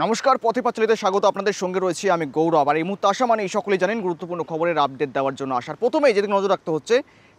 নমস্কার, পথে পাঁচালীতে স্বাগত। আপনাদের সঙ্গে রয়েছি আমি গৌরব। আর এই মুহূর্তে আসা মানে সকলেই জানেন গুরুত্বপূর্ণ খবরের আপডেট দেওয়ার জন্য আসার প্রথমেই যেদিকে নজর রাখতে হচ্ছে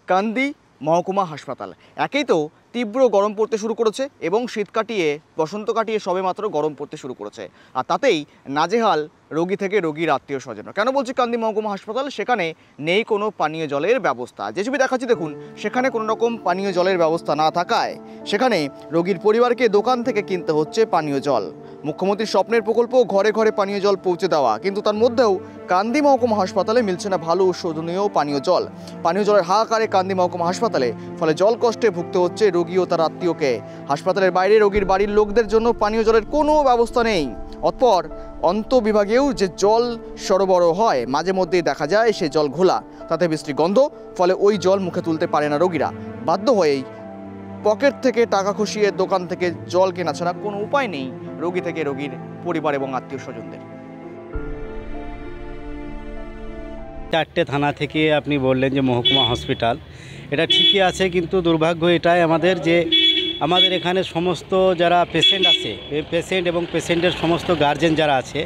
কান্দি মহকুমা হাসপাতাল। একেই তো তীব্র গরম পড়তে শুরু করেছে এবং শীত কাটিয়ে বসন্ত কাটিয়ে সবেমাত্র গরম পড়তে শুরু করেছে, আর তাতেই নাজেহাল রোগী থেকে রোগীর আত্মীয় স্বজন। কেন বলছি কান্দি মহকুমা হাসপাতাল? সেখানে নেই কোনো পানীয় জলের ব্যবস্থা। যে ছবি দেখাচ্ছি দেখুন, সেখানে কোনো রকম পানীয় জলের ব্যবস্থা না থাকায় সেখানে রোগীর পরিবারকে দোকান থেকে কিনতে হচ্ছে পানীয় জল। মুখ্যমন্ত্রীর স্বপ্নের প্রকল্প ঘরে ঘরে পানীয় জল পৌঁছে দেওয়া, কিন্তু তার মধ্যেও কান্দি মহকুমা হাসপাতালে মিলছে না ভালো শোধনীয় পানীয় জল। পানীয় জলের হাহাকারে কান্দি মহকুমা হাসপাতালে, ফলে জল কষ্টে ভুগতে হচ্ছে রোগী ও তার আত্মীয়কে। হাসপাতালের বাইরে রোগীর বাড়ির লোকদের জন্য পানীয় জলের কোনো ব্যবস্থা নেই। অতঃপর অন্তঃবিভাগেও যে জল সরবরাহ হয় মাঝে মধ্যেই দেখা যায় সে জল ঘোলা, তাতে বিশ্রী গন্ধ, ফলে ওই জল মুখে তুলতে পারে না রোগীরা। বাধ্য হয়েই পকেট থেকে টাকা খসিয়ে দোকান থেকে জল কেনা ছাড়া কোনো উপায় নেই রোগী থেকে রোগীর পরিবার এবং আত্মীয় স্বজনদের। চারটে থানা থেকে আপনি বললেন যে মহকুমা হসপিটাল, এটা ঠিকই আছে, কিন্তু দুর্ভাগ্য এটাই আমাদের যে আমাদের এখানে সমস্ত যারা পেশেন্ট আছে, পেশেন্ট এবং পেশেন্টের সমস্ত গার্জেন যারা আছে,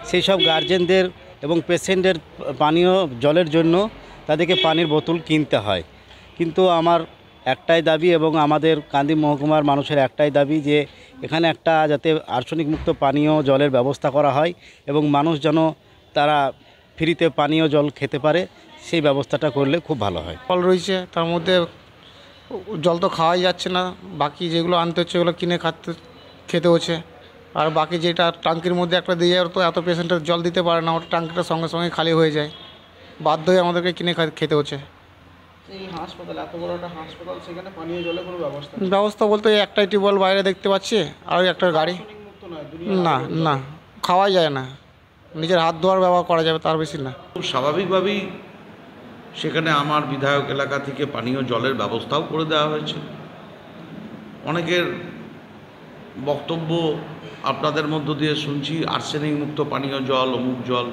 সেই সব গার্জেনদের এবং পেশেন্টের পানীয় জলের জন্য তাদেরকে পানির বোতল কিনতে হয়। কিন্তু আমার একটাই দাবি এবং আমাদের কান্দি মহকুমার মানুষের একটাই দাবি যে এখানে একটা যাতে আর্সেনিক মুক্ত পানীয় জলের ব্যবস্থা করা হয় এবং মানুষ যেন তারা ফ্রিতে পানীয় জল খেতে পারে, সেই ব্যবস্থাটা করলে খুব ভালো হয়। ফল রয়েছে, তার মধ্যে জল তো খাওয়াই যাচ্ছে না, বাকি যেগুলো আনতে হচ্ছে ওগুলো কিনে খেতে হচ্ছে। আর বাকি যেটা ট্যাঙ্কির মধ্যে একটা দিয়ে যায়, তো এত পেশেন্টের জল দিতে পারে না, ওর ট্যাঙ্কিটা সঙ্গে সঙ্গে খালি হয়ে যায়, বাধ্য হয়ে আমাদেরকে কিনে খেতে হচ্ছে। এই হাসপাতাল, এত বড় একটা হাসপাতাল, সেখানে পানীয় জলের কোনো ব্যবস্থা বলতে একটাই টিউবওয়েল বাইরে দেখতে পাচ্ছি, আর একটা গাড়ি। মুক্ত নয়, না না, খাওয়াই যায় না, নিজের হাত ধোয়ার ব্যবহার করা যাবে, তার বেশি না। খুব স্বাভাবিকভাবেই সেখানে আমার বিধায়ক এলাকা থেকে পানীয় জলের ব্যবস্থাও করে দেওয়া হয়েছে। অনেকের বক্তব্য আপনাদের মধ্য দিয়ে শুনছি, আর্সেনিক মুক্ত পানীয় জল, অমুক জল।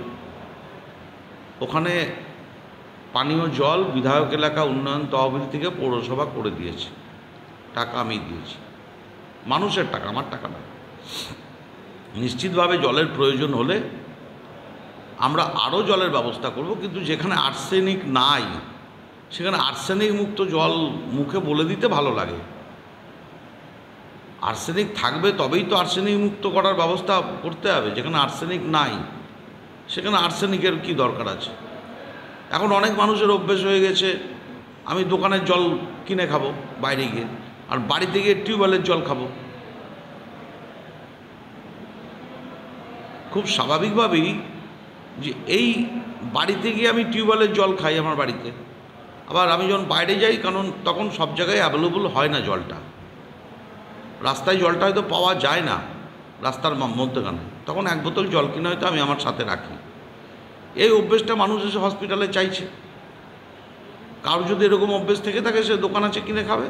ওখানে পানীয় জল বিধায়ক এলাকা উন্নয়ন তহবিল থেকে পৌরসভা করে দিয়েছে, টাকা আমি দিয়েছি, মানুষের টাকা, আমার টাকা না। নিশ্চিতভাবে জলের প্রয়োজন হলে আমরা আরও জলের ব্যবস্থা করব, কিন্তু যেখানে আর্সেনিক নাই সেখানে আর্সেনিক মুক্ত জল মুখে বলে দিতে ভালো লাগে। আর্সেনিক থাকবে তবেই তো আর্সেনিক মুক্ত করার ব্যবস্থা করতে হবে। যেখানে আর্সেনিক নাই সেখানে আর্সেনিকের কি দরকার আছে? এখন অনেক মানুষের অভ্যেস হয়ে গেছে, আমি দোকানের জল কিনে খাবো বাইরে গিয়ে, আর বাড়িতে গিয়ে টিউবওয়েলের জল খাবো। খুব স্বাভাবিকভাবেই যে এই বাড়িতে গিয়ে আমি টিউবওয়েলের জল খাই আমার বাড়িতে, আবার আমি যখন বাইরে যাই, কারণ তখন সব জায়গায় অ্যাভেলেবল হয় না জলটা, রাস্তায় জলটা হয়তো পাওয়া যায় না রাস্তার মধ্যখানে, তখন এক বোতল জল কিনে হয়তো আমি আমার সাথে রাখি। এই অভ্যেসটা মানুষ এসে হসপিটালে চাইছে। কারোর যদি এরকম অভ্যেস থেকে থাকে, সে দোকান আছে কিনে খাবে।